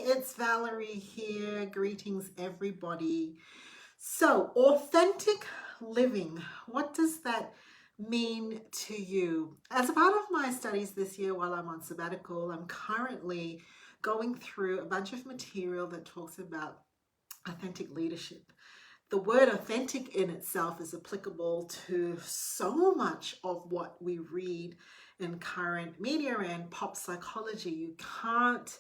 it's Valerie here. Greetings, everybody. So, authentic living, what does that mean to you? As a part of my studies this year while I'm on sabbatical, I'm currently going through a bunch of material that talks about authentic leadership. The word authentic in itself is applicable to so much of what we read in current media and pop psychology. You can't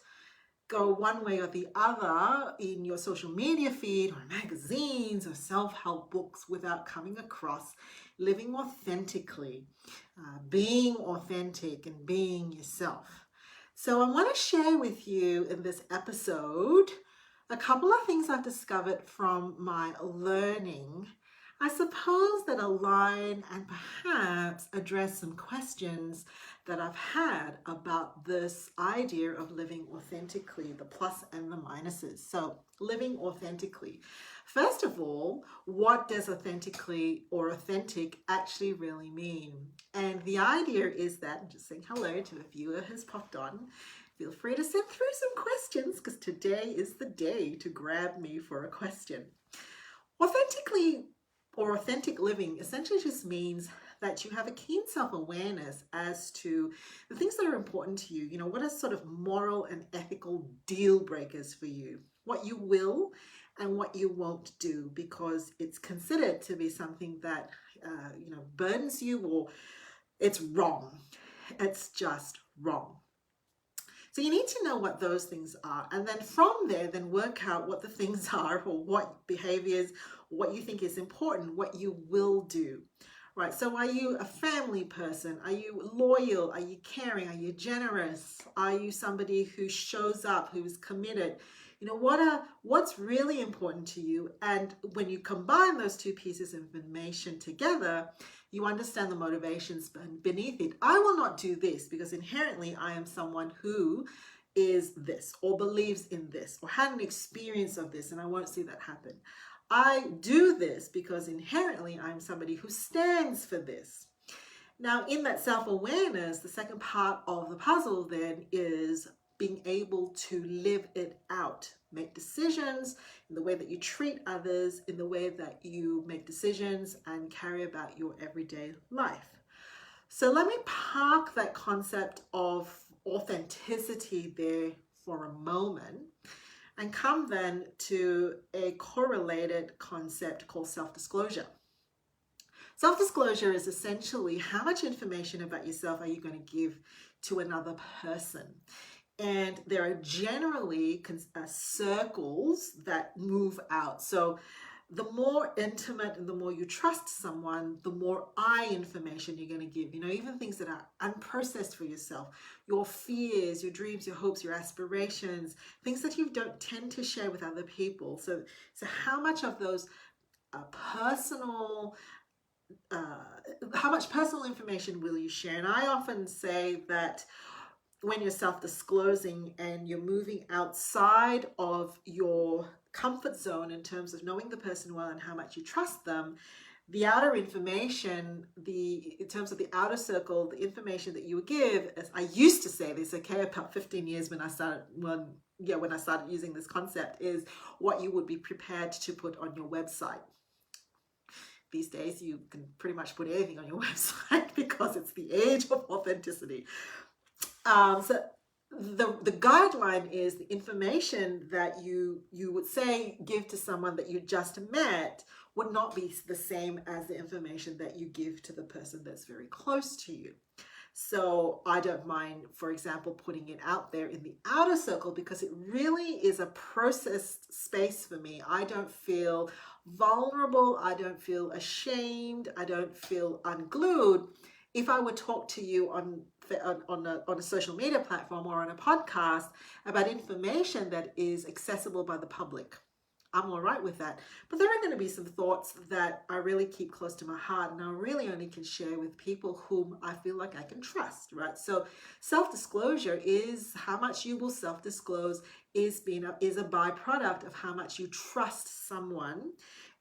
go one way or the other in your social media feed or magazines or self-help books without coming across living authentically, being authentic and being yourself. So I want to share with you in this episode a couple of things I've discovered from my learning, I suppose, that align and perhaps address some questions that I've had about this idea of living authentically, the plus and the minuses. So, living authentically. First of all, what does authentically or authentic actually really mean? And the idea is that, I'm just saying hello to a viewer who's popped on. Feel free to send through some questions because today is the day to grab me for a question. Authentically or authentic living essentially just means that you have a keen self-awareness as to the things that are important to you. You know, what are sort of moral and ethical deal breakers for you? What you will and what you won't do because it's considered to be something that, burdens you or it's wrong. It's just wrong. So you need to know what those things are, and then from there, then work out what the things are or what behaviors, what you think is important, what you will do, right? So are you a family person? Are you loyal? Are you caring? Are you generous? Are you somebody who shows up, who is committed? You know, what's really important to you? And when you combine those two pieces of information together, you understand the motivations beneath it. I will not do this because inherently I am someone who is this or believes in this or had an experience of this and I won't see that happen. I do this because inherently I'm somebody who stands for this. Now, in that self-awareness, the second part of the puzzle then is being able to live it out, make decisions in the way that you treat others, in the way that you make decisions and carry about your everyday life. So let me park that concept of authenticity there for a moment and come then to a correlated concept called self-disclosure. Self-disclosure is essentially how much information about yourself are you going to give to another person. And there are generally circles that move out. So the more intimate and the more you trust someone, the more information you're going to give. You know, even things that are unprocessed for yourself, your fears, your dreams, your hopes, your aspirations, things that you don't tend to share with other people. So how much of those how much personal information will you share? And I often say that when you're self-disclosing and you're moving outside of your comfort zone in terms of knowing the person well and how much you trust them, the outer information, in terms of the outer circle, the information that you would give, as I used to say this, okay, about 15 years when I started using this concept, is what you would be prepared to put on your website. These days, you can pretty much put anything on your website because it's the age of authenticity. So the guideline is the information that you would say give to someone that you just met would not be the same as the information that you give to the person that's very close to you. So I don't mind, for example, putting it out there in the outer circle because it really is a processed space for me. I don't feel vulnerable. I don't feel ashamed. I don't feel unglued. If I would talk to you on a social media platform or on a podcast about information that is accessible by the public, I'm all right with that. But there are going to be some thoughts that I really keep close to my heart and I really only can share with people whom I feel like I can trust, right? So self-disclosure is how much you will self-disclose is a byproduct of how much you trust someone.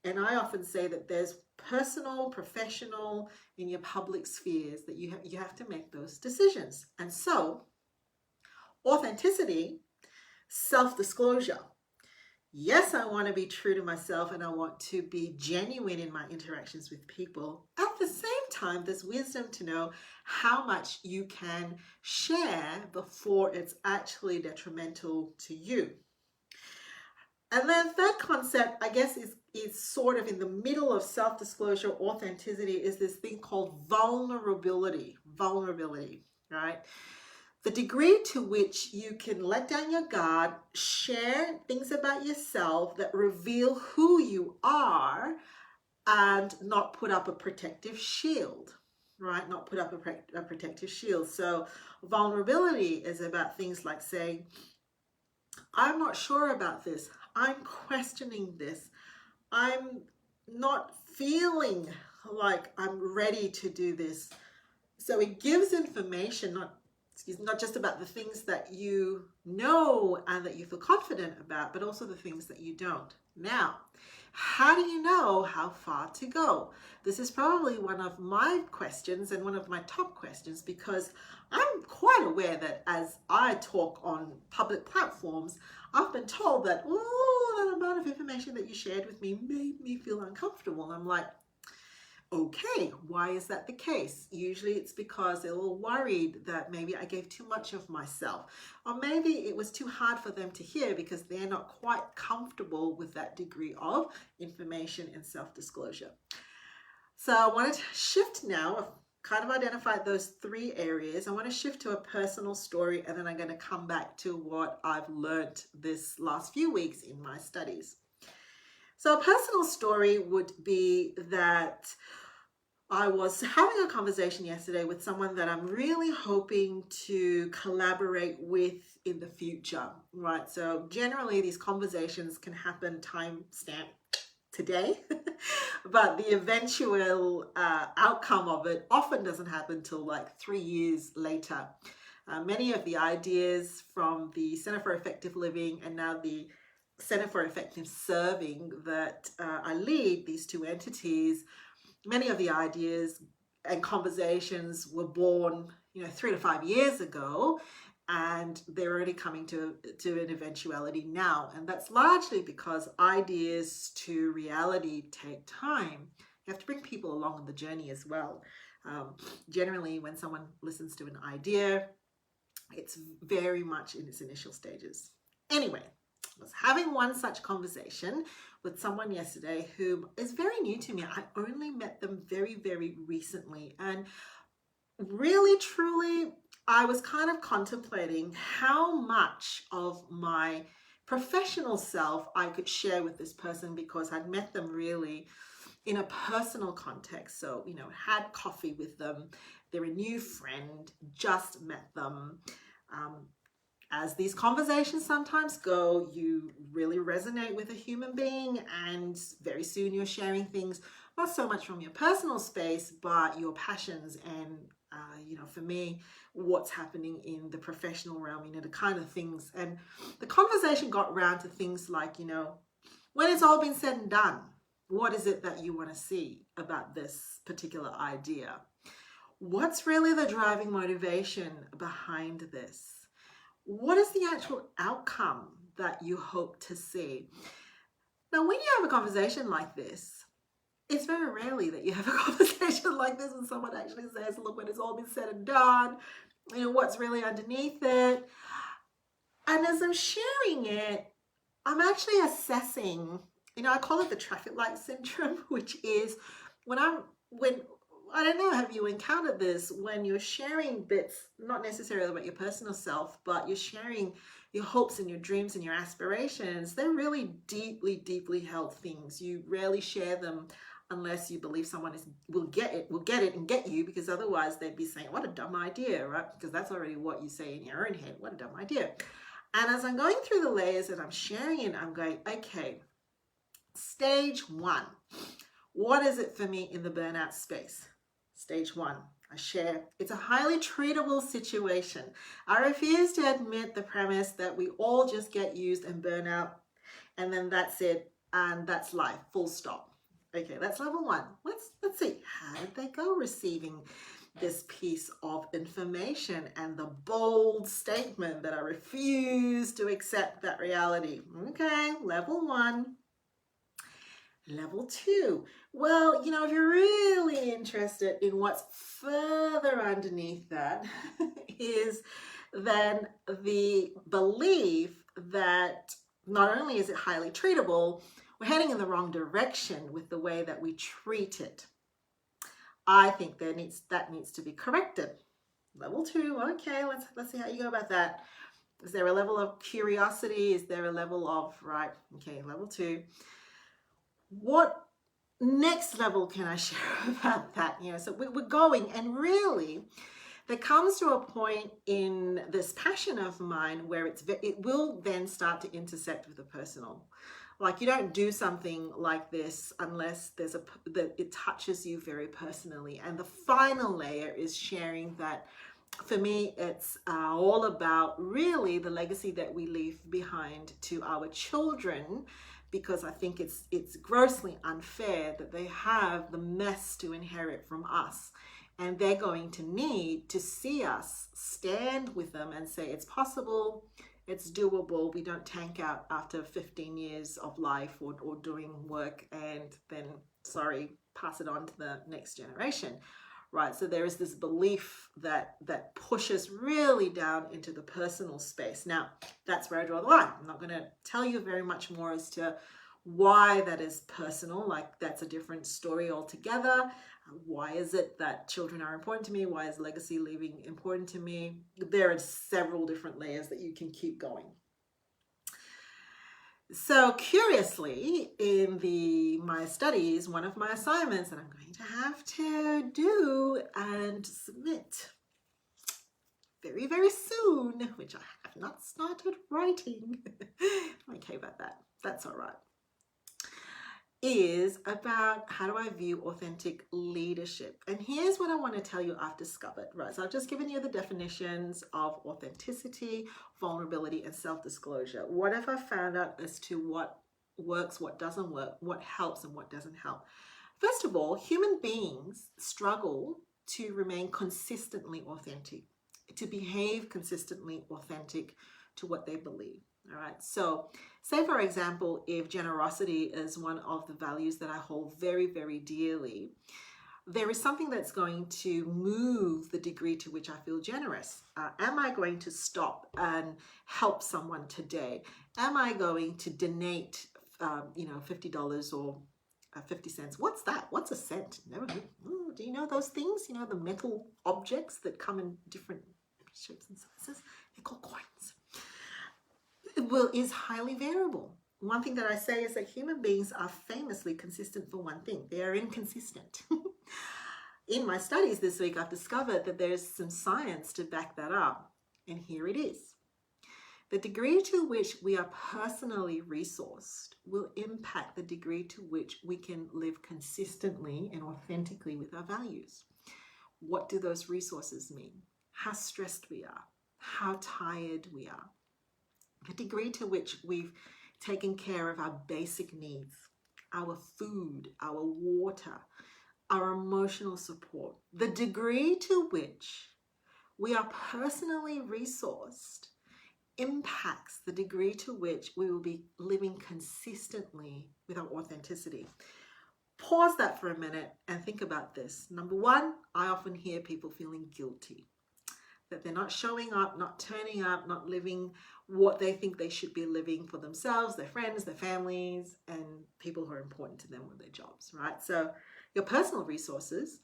And I often say that there's personal, professional, in your public spheres that you have to make those decisions. And so authenticity Self-disclosure. Yes, I want to be true to myself and I want to be genuine in my interactions with people. At the same time, there's wisdom to know how much you can share before it's actually detrimental to you. And then third concept, I guess, is sort of in the middle of self-disclosure, authenticity, is this thing called vulnerability. Vulnerability, right? The degree to which you can let down your guard, share things about yourself that reveal who you are, and not put up a protective shield, right? Not put up a protective shield. So vulnerability is about things like saying, I'm not sure about this. I'm questioning this. I'm not feeling like I'm ready to do this. So it gives information, not just about the things that you know and that you feel confident about, but also the things that you don't. Now, how do you know how far to go? This is probably one of my questions and one of my top questions, because I'm quite aware that as I talk on public platforms, I've been told that, oh, that amount of information that you shared with me made me feel uncomfortable. And I'm like, okay, why is that the case? Usually it's because they're all worried that maybe I gave too much of myself, or maybe it was too hard for them to hear because they're not quite comfortable with that degree of information and self-disclosure. So I want to shift now. I've kind of identified those three areas. I want to shift to a personal story, and then I'm going to come back to what I've learned this last few weeks in my studies. So a personal story would be that I was having a conversation yesterday with someone that I'm really hoping to collaborate with in the future, right? So generally these conversations can happen timestamp today, but the eventual outcome of it often doesn't happen till like 3 years later. Many of the ideas from the Center for Effective Living and now the Center for Effective Serving that I lead, these two entities, many of the ideas and conversations were born, 3 to 5 years ago, and they're already coming to an eventuality now. And that's largely because ideas to reality take time. You have to bring people along on the journey as well. Generally, when someone listens to an idea, it's very much in its initial stages. Anyway, I was having one such conversation with someone yesterday who is very new to me. I only met them very, very recently. And really, truly, I was kind of contemplating how much of my professional self I could share with this person, because I'd met them really in a personal context. So, had coffee with them. They're a new friend, just met them. As these conversations sometimes go, you really resonate with a human being, and very soon you're sharing things, not so much from your personal space, but your passions and, for me, what's happening in the professional realm, the kind of things. And the conversation got around to things like, when it's all been said and done, what is it that you want to see about this particular idea? What's really the driving motivation behind this? What is the actual outcome that you hope to see? Now, when you have a conversation like this, it's very rarely that you have a conversation like this when someone actually says, look, when it's all been said and done, what's really underneath it. And as I'm sharing it, I'm actually assessing, I call it the traffic light syndrome, which is when I don't know, have you encountered this when you're sharing bits, not necessarily about your personal self, but you're sharing your hopes and your dreams and your aspirations? They're really deeply, deeply held things. You rarely share them unless you believe someone will get it and get you, because otherwise they'd be saying, what a dumb idea, right? Because that's already what you say in your own head, what a dumb idea. And as I'm going through the layers and I'm sharing it, I'm going, okay, stage one, what is it for me in the burnout space? Stage one, I share. It's a highly treatable situation. I refuse to admit the premise that we all just get used and burn out, and then that's it, and that's life, full stop. Okay, that's level one. Let's see, how did they go receiving this piece of information and the bold statement that I refuse to accept that reality. Okay, level 1. Level 2. Well, you know, if you're really interested in what's further underneath that is then the belief that not only is it highly treatable, we're heading in the wrong direction with the way that we treat it. I think that needs to be corrected. Level 2, okay, let's see how you go about that. Is there a level of curiosity? Is there a level of, right, okay, level 2. What next level can I share about that? You know, so we're going, and really there comes to a point in this passion of mine where it will then start to intersect with the personal. Like, you don't do something like this unless that it touches you very personally. And the final layer is sharing that. For me, it's all about really the legacy that we leave behind to our children, because I think it's grossly unfair that they have the mess to inherit from us. And they're going to need to see us stand with them and say, it's possible, it's doable. We don't tank out after 15 years of life or doing work and then, sorry, pass it on to the next generation, right? So there is this belief that pushes really down into the personal space. Now, that's where I draw the line. I'm not going to tell you very much more as to why that is personal. Like, that's a different story altogether. Why is it that children are important to me? Why is legacy leaving important to me? There are several different layers that you can keep going. So curiously, in my studies, one of my assignments that I'm going to have to do and submit very, very soon, which I have not started writing. I'm okay about that. That's all right. Is about how do I view authentic leadership. And here's what I want to tell you I've discovered, right? So I've just given you the definitions of authenticity, vulnerability, and self-disclosure. What have I found out as to what works, what doesn't work, what helps and what doesn't help? First of all, human beings struggle to remain consistently authentic, to behave consistently authentic to what they believe. All right, so say for example, if generosity is one of the values that I hold very, very dearly, there is something that's going to move the degree to which I feel generous. Am I going to stop and help someone today? Am I going to donate, $50 or 50 cents? What's that? What's a cent? Never heard. Do you know those things? You know, the metal objects that come in different shapes and sizes? They're called coins. Is highly variable. One thing that I say is that human beings are famously consistent for one thing. They are inconsistent. In my studies this week, I've discovered that there's some science to back that up. And here it is. The degree to which we are personally resourced will impact the degree to which we can live consistently and authentically with our values. What do those resources mean? How stressed we are, how tired we are, the degree to which we've taken care of our basic needs, our food, our water, our emotional support, the degree to which we are personally resourced impacts the degree to which we will be living consistently with our authenticity. Pause that for a minute and think about this. Number one, I often hear people feeling guilty that they're not showing up, not turning up, not living what they think they should be living for themselves, their friends, their families, and people who are important to them with their jobs, right? So your personal resources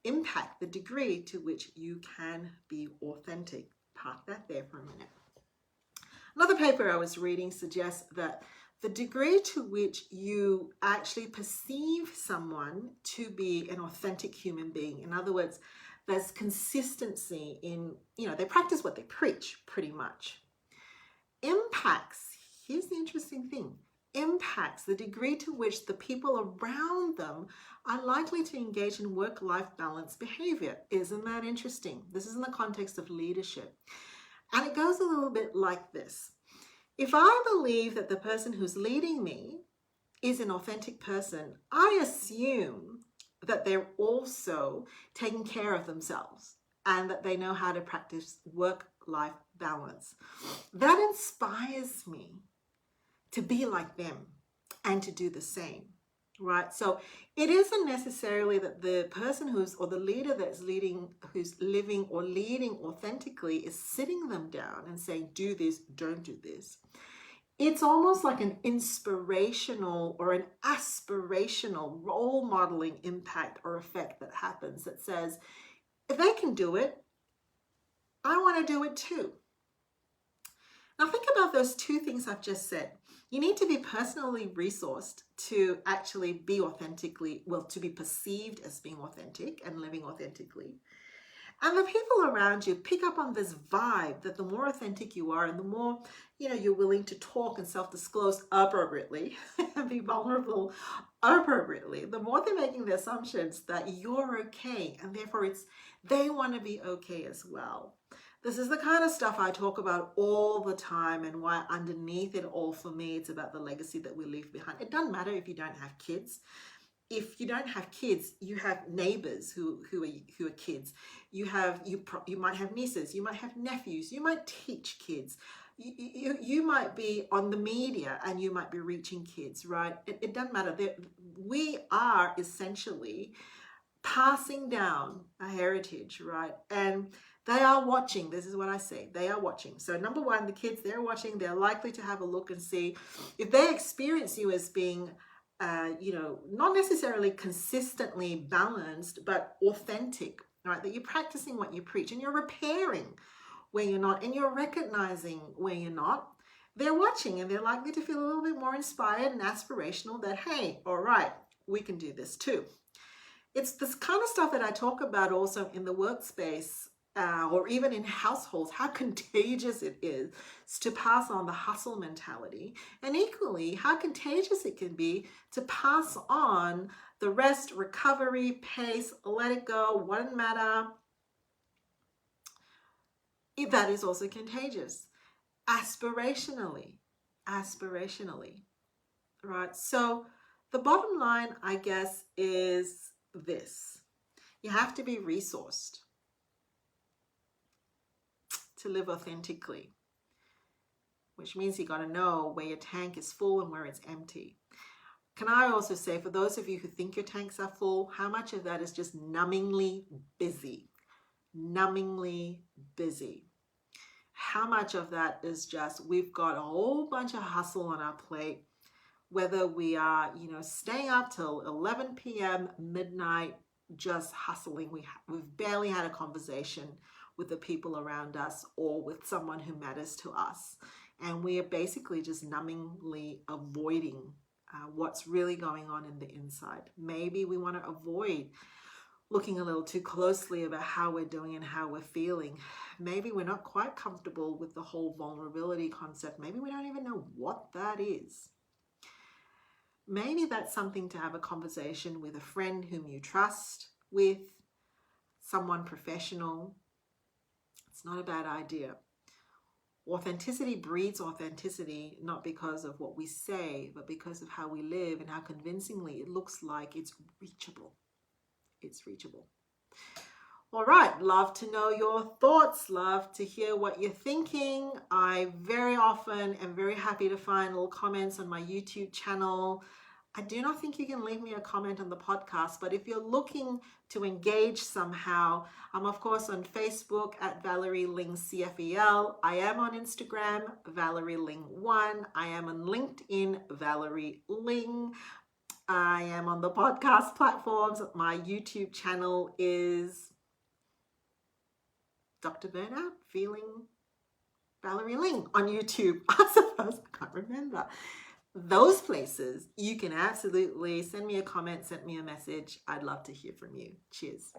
impact the degree to which you can be authentic. Park that there for a minute. Another paper I was reading suggests that the degree to which you actually perceive someone to be an authentic human being, in other words, there's consistency in, they practice what they preach pretty much, impacts, here's the interesting thing, impacts the degree to which the people around them are likely to engage in work-life balance behavior. Isn't that interesting? This is in the context of leadership. And it goes a little bit like this. If I believe that the person who's leading me is an authentic person, I assume that they're also taking care of themselves and that they know how to practice work-life balance. That inspires me to be like them and to do the same, right? So it isn't necessarily that the person or the leader that's leading, who's living or leading authentically, is sitting them down and saying, do this, don't do this. It's almost like an inspirational or an aspirational role modeling impact or effect that happens that says, if they can do it, I want to do it too. Now think about those two things I've just said. You need to be personally resourced to actually be authentically, well, to be perceived as being authentic and living authentically. And the people around you pick up on this vibe that the more authentic you are and the more, you're willing to talk and self-disclose appropriately and be vulnerable appropriately, the more they're making the assumptions that you're okay, and therefore they want to be okay as well. This is the kind of stuff I talk about all the time, and why underneath it all, for me, it's about the legacy that we leave behind. It doesn't matter if you don't have kids. If you don't have kids, you have neighbors who are kids. You might have nieces, you might have nephews, you might teach kids. You might be on the media and you might be reaching kids, right? It doesn't matter. We are essentially passing down a heritage, right? And they are watching. This is what I say. They are watching. So number one, the kids, they're watching. They're likely to have a look and see if they experience you as being not necessarily consistently balanced, but authentic, right? That you're practicing what you preach and you're repairing where you're not, and you're recognizing where you're not. They're watching and they're likely to feel a little bit more inspired and aspirational that, hey, all right, we can do this too. It's this kind of stuff that I talk about also in the workspace, or even in households, how contagious it is to pass on the hustle mentality, and equally how contagious it can be to pass on the rest, recovery, pace, let it go, wouldn't matter. That is also contagious. Aspirationally, right? So the bottom line, I guess, is this. You have to be resourced to live authentically, which means you got to know where your tank is full and where it's empty. Can I also say, for those of you who think your tanks are full, how much of that is just numbingly busy? Numbingly busy. How much of that is just, we've got a whole bunch of hustle on our plate, whether we are, staying up till 11 p.m., midnight, just hustling. We've barely had a conversation with the people around us or with someone who matters to us. And we are basically just numbingly avoiding what's really going on in the inside. Maybe we want to avoid looking a little too closely about how we're doing and how we're feeling. Maybe we're not quite comfortable with the whole vulnerability concept. Maybe we don't even know what that is. Maybe that's something to have a conversation with a friend whom you trust with, someone professional. It's not a bad idea. Authenticity breeds authenticity, not because of what we say, but because of how we live and how convincingly it looks like it's reachable. It's reachable. All right, love to know your thoughts, love to hear what you're thinking. I very often am very happy to find little comments on my YouTube channel. I do not think you can leave me a comment on the podcast, but if you're looking to engage somehow, I'm of course on Facebook at Valerie Ling CFEL. I am on Instagram, Valerie Ling 1. I am on LinkedIn, Valerie Ling. I am on the podcast platforms. My YouTube channel is Dr. Burnout Feeling Valerie Ling on YouTube. I suppose I can't remember. Those places, you can absolutely send me a comment, send me a message. I'd love to hear from you. Cheers.